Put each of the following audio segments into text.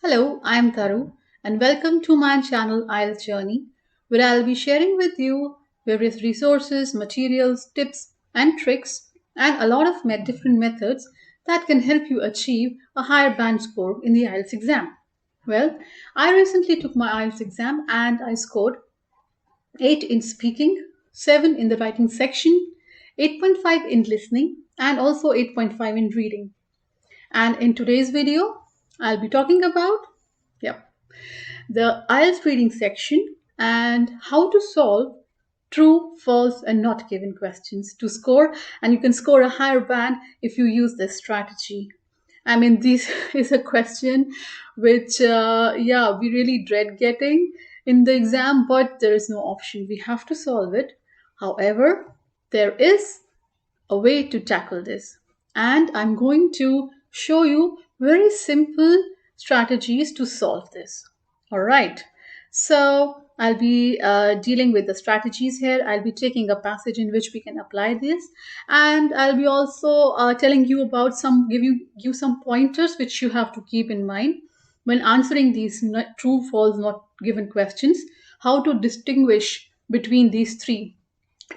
Hello, I am TAru and welcome to my channel IELTS Journey, where I'll be sharing with you various resources, materials, tips and tricks and a lot of different methods that can help you achieve a higher band score in the IELTS exam. Well, I recently took my IELTS exam and I scored 8 in speaking, 7 in the writing section, 8.5 in listening and also 8.5 in reading. And in today's video, I'll be talking about the IELTS reading section and how to solve true, false, and not given questions to score. And you can score a higher band if you use this strategy. I mean, this is a question which, we really dread getting in the exam, but there is no option. We have to solve it. However, there is a way to tackle this. And I'm going to show you very simple strategies to solve this. All right. So I'll be dealing with the strategies here. I'll be taking a passage in which we can apply this. And I'll be also telling you about give you some pointers which you have to keep in mind when answering these true, false, not given questions, how to distinguish between these three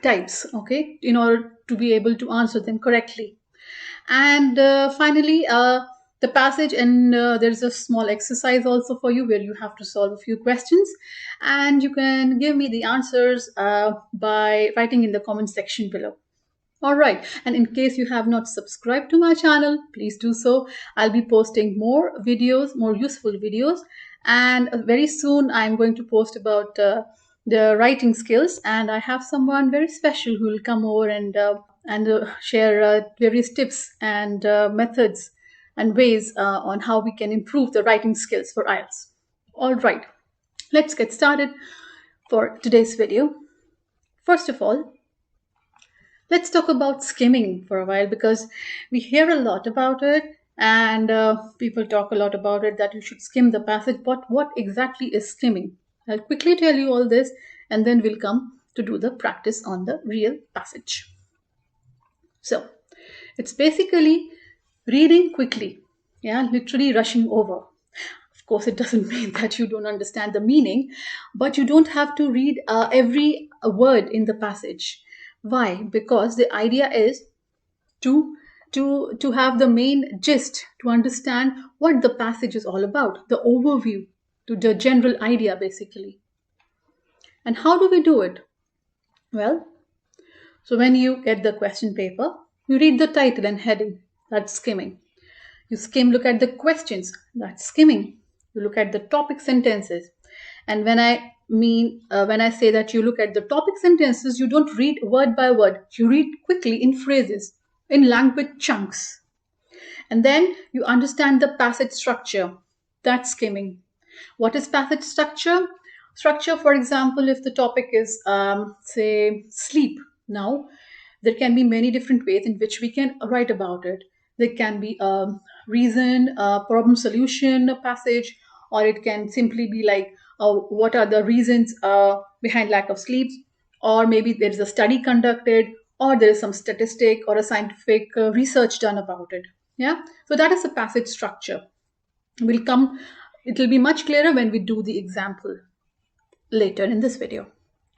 types, okay, in order to be able to answer them correctly. And finally, the passage, and there's a small exercise also for you where you have to solve a few questions, and you can give me the answers by writing in the comment section below. All right, and in case you have not subscribed to my channel, please do so. I'll be posting more videos, more useful videos, and very soon I'm going to post about the writing skills, and I have someone very special who will come over and share various tips and methods and ways on how we can improve the writing skills for IELTS. All right, let's get started for today's video. First of all, let's talk about skimming for a while because we hear a lot about it and people talk a lot about it that you should skim the passage. But what exactly is skimming? I'll quickly tell you all this and then we'll come to do the practice on the real passage. So it's basically reading quickly, literally rushing over. Of course, it doesn't mean that you don't understand the meaning, but you don't have to read every word in the passage. Why? Because the idea is to have the main gist, to understand what the passage is all about, the overview, to the general idea basically. And how do we do it? Well, so when you get the question paper, you read the title and heading, that's skimming. You look at the questions, that's skimming. You look at the topic sentences. And when I say that you look at the topic sentences, you don't read word by word. You read quickly in phrases, in language chunks. And then you understand the passage structure. That's skimming. What is passage structure? Structure, for example, if the topic is, say, sleep. Now, there can be many different ways in which we can write about it. There can be a reason, a problem solution passage, or it can simply be like, what are the reasons behind lack of sleep, or maybe there is a study conducted, or there is some statistic or a scientific research done about it. Yeah, so that is the passage structure. It will be much clearer when we do the example later in this video.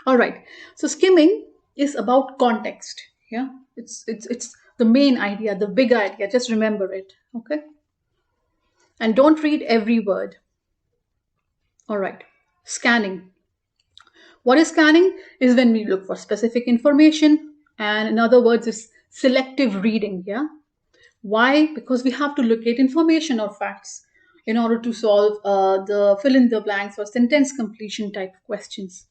All right, so skimming is about context. Yeah, it's the main idea, the big idea. Just remember it, okay? And don't read every word. All right, scanning. What is scanning? Is when we look for specific information, and in other words, it's selective reading. Yeah. Why? Because we have to locate information or facts in order to solve the fill in the blanks or sentence completion type of questions.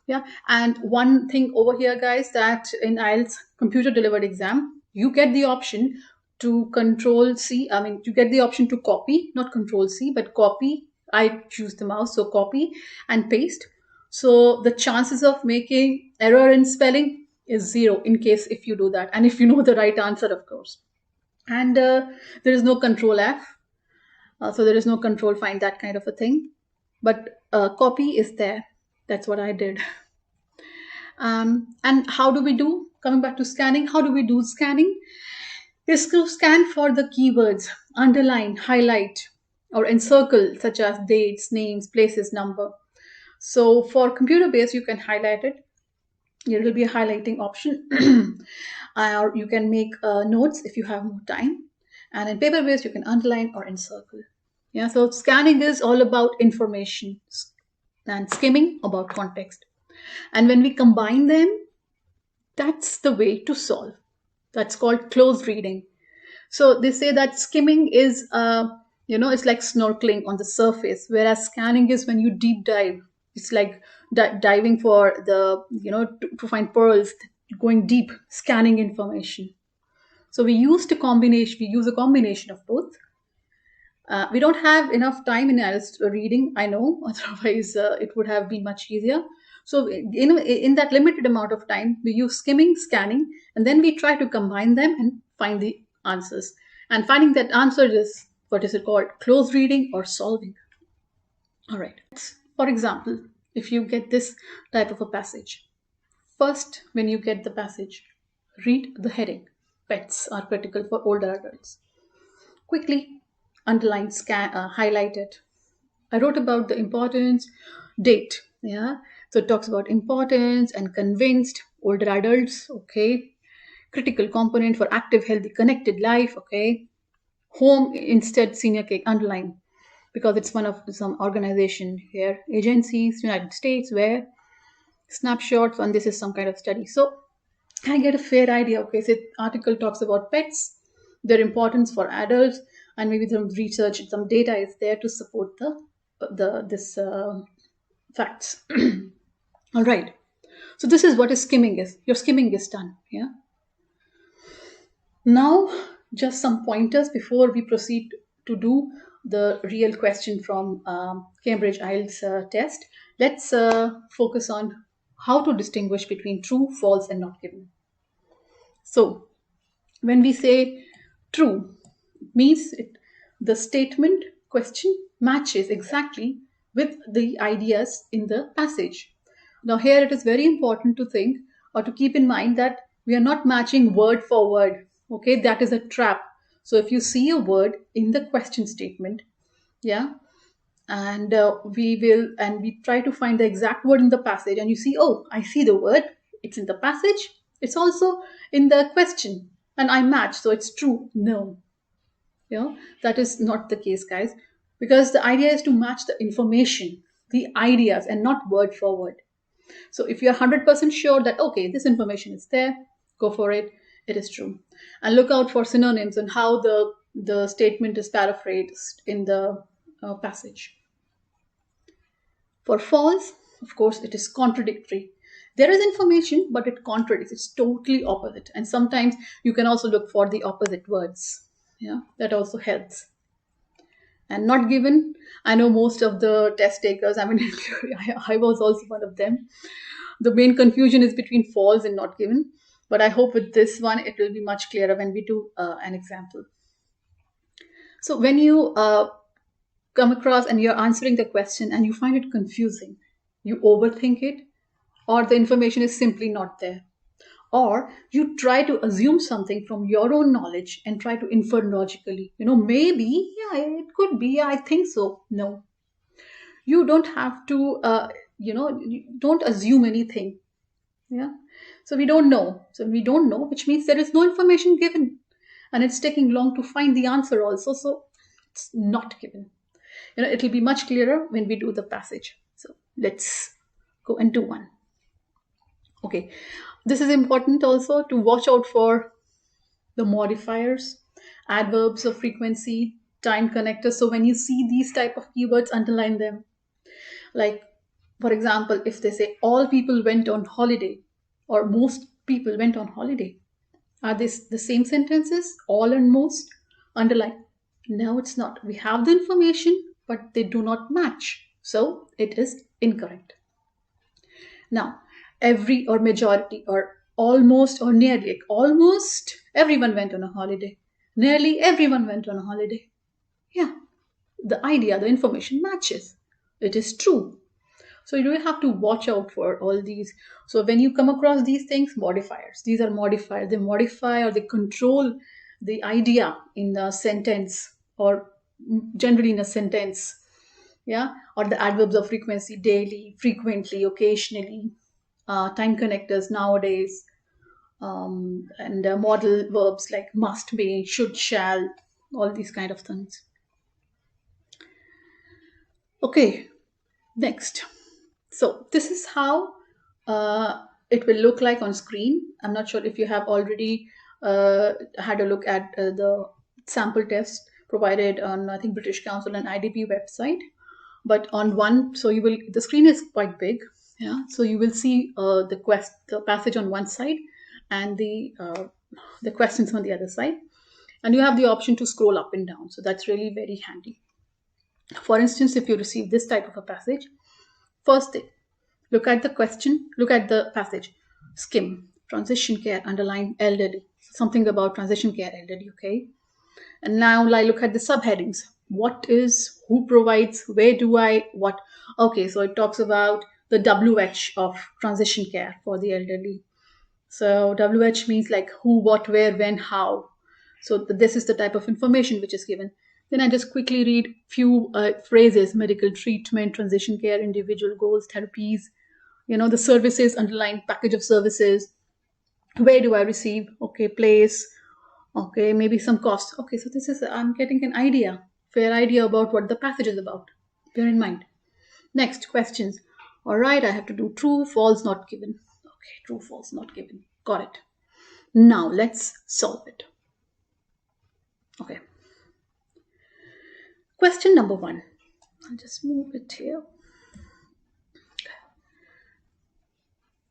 Yeah, and one thing over here, guys, that in IELTS computer delivered exam, you get the option to control C. I mean, you get the option to copy, not control C, but copy. I choose the mouse, so copy and paste. So the chances of making error in spelling is 0 in case if you do that, and if you know the right answer, of course. And there is no control F, so there is no control find, that kind of a thing. But copy is there. That's what I did. And how do we do? Coming back to scanning, how do we do scanning? Is to scan for the keywords, underline, highlight, or encircle, such as dates, names, places, number. So for computer based, you can highlight it. There will be a highlighting option, or you can make notes if you have more time. And in paper based, you can underline or encircle. Yeah, so scanning is all about information, and skimming about context. And when we combine them, that's the way to solve. That's called close reading. So they say that skimming is, it's like snorkeling on the surface, whereas scanning is when you deep dive. It's like diving for the, to find pearls, going deep, scanning information. So we use a combination of both. We don't have enough time in IELTS reading, I know, otherwise it would have been much easier. So, in that limited amount of time, we use skimming, scanning, and then we try to combine them and find the answers. And finding that answer is, what is it called? Close reading or solving. All right. For example, if you get this type of a passage, first, when you get the passage, read the heading. Pets are critical for older adults. Quickly underline, scan, highlight it. I wrote about the importance, date. Yeah. So it talks about importance and convinced, older adults. Okay. Critical component for active, healthy, connected life. Okay. Home instead, senior cake, underline, because it's one of some organization here, agencies, United States, where snapshots, and this is some kind of study. So I get a fair idea. Okay, so article talks about pets, their importance for adults, and maybe some research, some data is there to support the this facts. All right. So this is what is skimming is. Your skimming is done. Yeah. Now, just some pointers before we proceed to do the real question from Cambridge IELTS test. Let's focus on how to distinguish between true, false, and not given. So, when we say true, means the statement question matches exactly with the ideas in the passage. Now, here it is very important to think or to keep in mind that we are not matching word for word. Okay, that is a trap. So, if you see a word in the question statement, yeah, and we try to find the exact word in the passage, and you see, oh, I see the word, it's in the passage, it's also in the question, and I match, so it's true. No, that is not the case, guys, because the idea is to match the information, the ideas, and not word for word. So if you're 100% sure that, okay, this information is there, go for it, it is true. And look out for synonyms and how the statement is paraphrased in the passage. For false, of course, it is contradictory. There is information, but it contradicts. It's totally opposite. And sometimes you can also look for the opposite words. Yeah, that also helps. And not given, I know most of the test takers, I mean, I was also one of them. The main confusion is between false and not given. But I hope with this one, it will be much clearer when we do an example. So when you come across and you're answering the question and you find it confusing, you overthink it, or the information is simply not there, or you try to assume something from your own knowledge and try to infer logically, maybe, yeah, it could be, yeah, I think so. No, you don't have to, you don't assume anything. Yeah. So we don't know, which means there is no information given, and it's taking long to find the answer also, so it's not given. It'll be much clearer when we do the passage. So let's go and do one. Okay, this is important also to watch out for the modifiers, adverbs of frequency, time connectors. So when you see these type of keywords, underline them. Like, for example, if they say all people went on holiday or most people went on holiday, are these the same sentences? All and most? Underline. No, it's not. We have the information, but they do not match. So it is incorrect. Now, every or majority or almost or nearly, like almost everyone went on a holiday. Nearly everyone went on a holiday. Yeah, the idea, the information matches. It is true. So you do have to watch out for all these. So when you come across these things, modifiers. These are modifiers. They modify or they control the idea in the sentence or generally in a sentence. Yeah, or the adverbs of frequency: daily, frequently, occasionally, time connectors nowadays, and modal verbs like must be, should, shall, all these kind of things. Okay, next. So this is how it will look like on screen. I'm not sure if you have already had a look at the sample test provided on, I think, British Council and IDP website. But on one, so you will, the screen is quite big. Yeah, so you will see the passage on one side and the questions on the other side, and you have the option to scroll up and down. So that's really very handy. For instance, if you receive this type of a passage, first thing, look at the question, look at the passage. Skim, transition care, underline elderly. Something about transition care, elderly, okay? And now I look at the subheadings. What is, who provides, where do I, what? Okay, so it talks about the WH of transition care for the elderly. So WH means like who, what, where, when, how. So this is the type of information which is given. Then I just quickly read few phrases: medical treatment, transition care, individual goals, therapies, the services, underlying package of services. Where do I receive? Okay, place. Okay, maybe some cost. Okay, so this is, I'm getting an idea, fair idea about what the passage is about. Bear in mind. Next, questions. All right, I have to do true, false, not given. Okay, true, false, not given. Got it. Now let's solve it. Okay. Question number 1. I'll just move it here.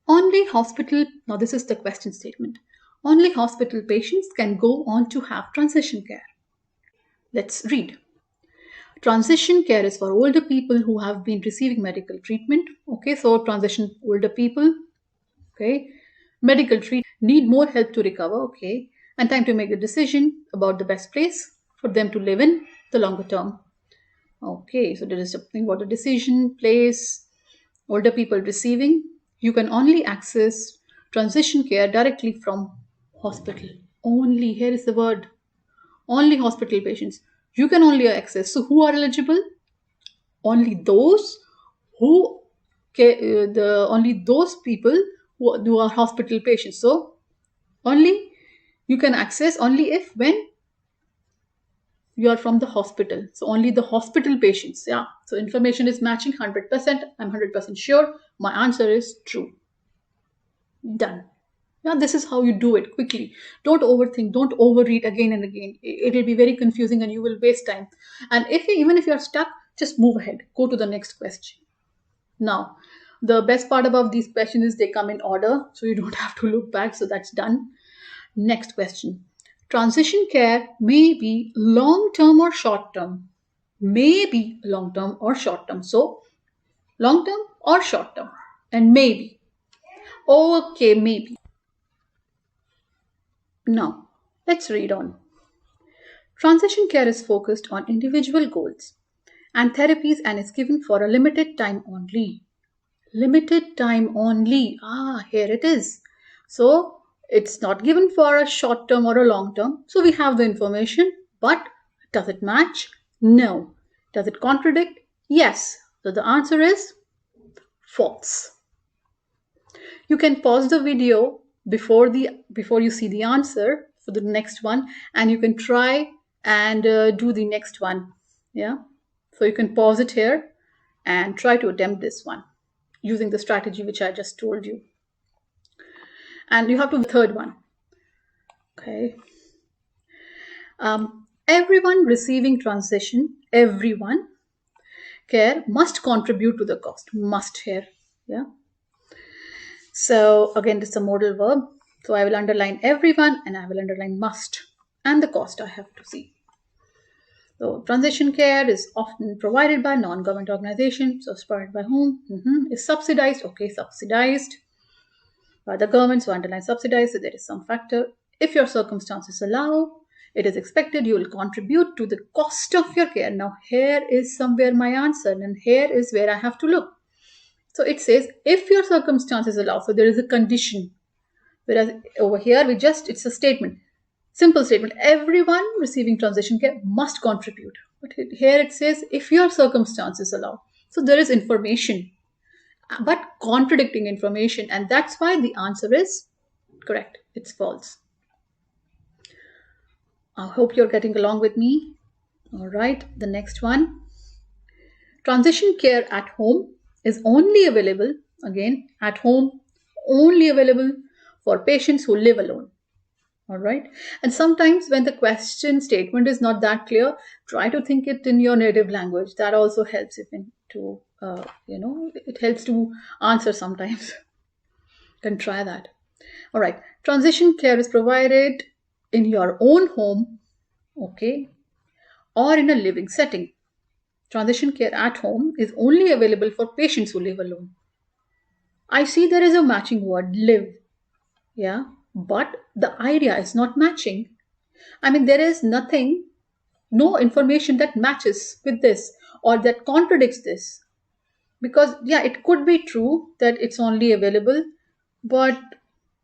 Only hospital, now this is the question statement. Only hospital patients can go on to have transition care. Let's read. Transition care is for older people who have been receiving medical treatment. Okay, so transition older people. Okay, medical treatment, need more help to recover. Okay, and time to make a decision about the best place for them to live in the longer term. Okay, so there is something about the decision, place, older people receiving. You can only access transition care directly from hospital. Only, here is the word. Only hospital patients. You can only access. So who are eligible? Only those who only those people who are hospital patients. So only you can access only if when you are from the hospital. So only the hospital patients. Yeah. So information is matching 100%. I'm 100% sure. My answer is true. Done. Yeah, this is how you do it quickly. Don't overthink. Don't overread again and again. It will be very confusing and you will waste time. And even if you're stuck, just move ahead. Go to the next question. Now, the best part about these questions is they come in order, so you don't have to look back. So that's done. Next question. Transition care may be long-term or short-term. May be long-term or short-term. So, long-term or short-term. And maybe. Okay, maybe. Now, let's read on. Transition care is focused on individual goals and therapies and is given for a limited time only. Limited time only. Here it is. So, it's not given for a short term or a long term. So, we have the information, but does it match? No. Does it contradict? Yes. So, the answer is false. You can pause the video before you see the answer for the next one, and you can try and do the next one. Yeah, so you can pause it here and try to attempt this one using the strategy which I just told you. And you have to do the third one. Okay. Everyone receiving transition, everyone care must contribute to the cost. Must here. Yeah. So again, this is a modal verb. So I will underline everyone and I will underline must. And the cost I have to see. So transition care is often provided by non-government organizations. So provided by whom? Is subsidized. Okay, subsidized by the government. So underline subsidized. So there is some factor. If your circumstances allow, it is expected you will contribute to the cost of your care. Now here is somewhere my answer, and here is where I have to look. So it says, if your circumstances allow, so there is a condition. Whereas over here, it's a statement. Simple statement. Everyone receiving transition care must contribute. But here it says, if your circumstances allow. So there is information, but contradicting information. And that's why the answer is correct. It's false. I hope you're getting along with me. All right, the next one. Transition care at home is only available, again, at home, only available for patients who live alone. All right. And sometimes when the question statement is not that clear, try to think it in your native language. That also helps if to, it helps to answer sometimes. You can try that. All right. Transition care is provided in your own home, okay, or in a living setting. Transition care at home is only available for patients who live alone. I see there is a matching word, live. Yeah. But the idea is not matching. I mean, there is nothing, no information that matches with this or that contradicts this. Because, yeah, it could be true that it's only available, but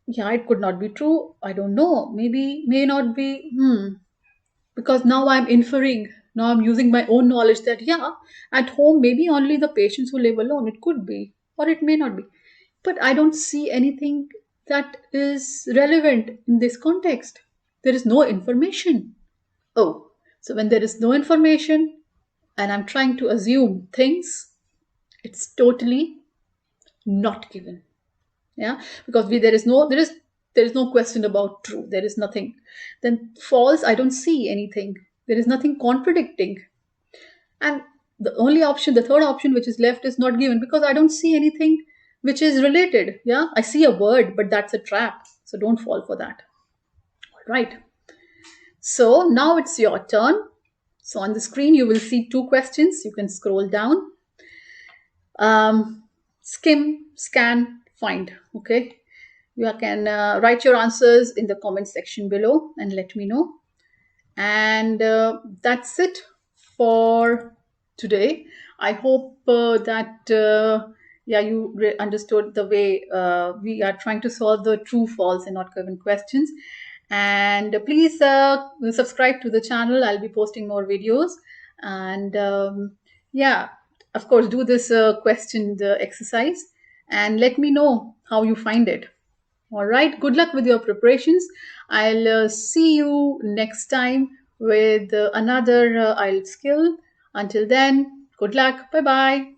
yeah, it could not be true. I don't know. Maybe, may not be. Because now I'm inferring, now I'm using my own knowledge that, yeah, at home, maybe only the patients who live alone. It could be, or it may not be. But I don't see anything that is relevant in this context. There is no information. Oh, so when there is no information and I'm trying to assume things, it's totally not given. Yeah, because there is no question about true. There is nothing. Then false, I don't see anything. There is nothing contradicting. And the only option, the third option which is left is not given because I don't see anything which is related. Yeah, I see a word, but that's a trap. So don't fall for that. All right. So now it's your turn. So on the screen, you will see two questions. You can scroll down. Skim, scan, find. Okay. You can write your answers in the comment section below and let me know. And that's it for today. I hope that yeah, you understood the way we are trying to solve the true, false, and not given questions. And please subscribe to the channel. I'll be posting more videos. And yeah, of course, do this question the exercise and let me know how you find it. All right. Good luck with your preparations. I'll see you next time with another IELTS skill. Until then, good luck. Bye bye.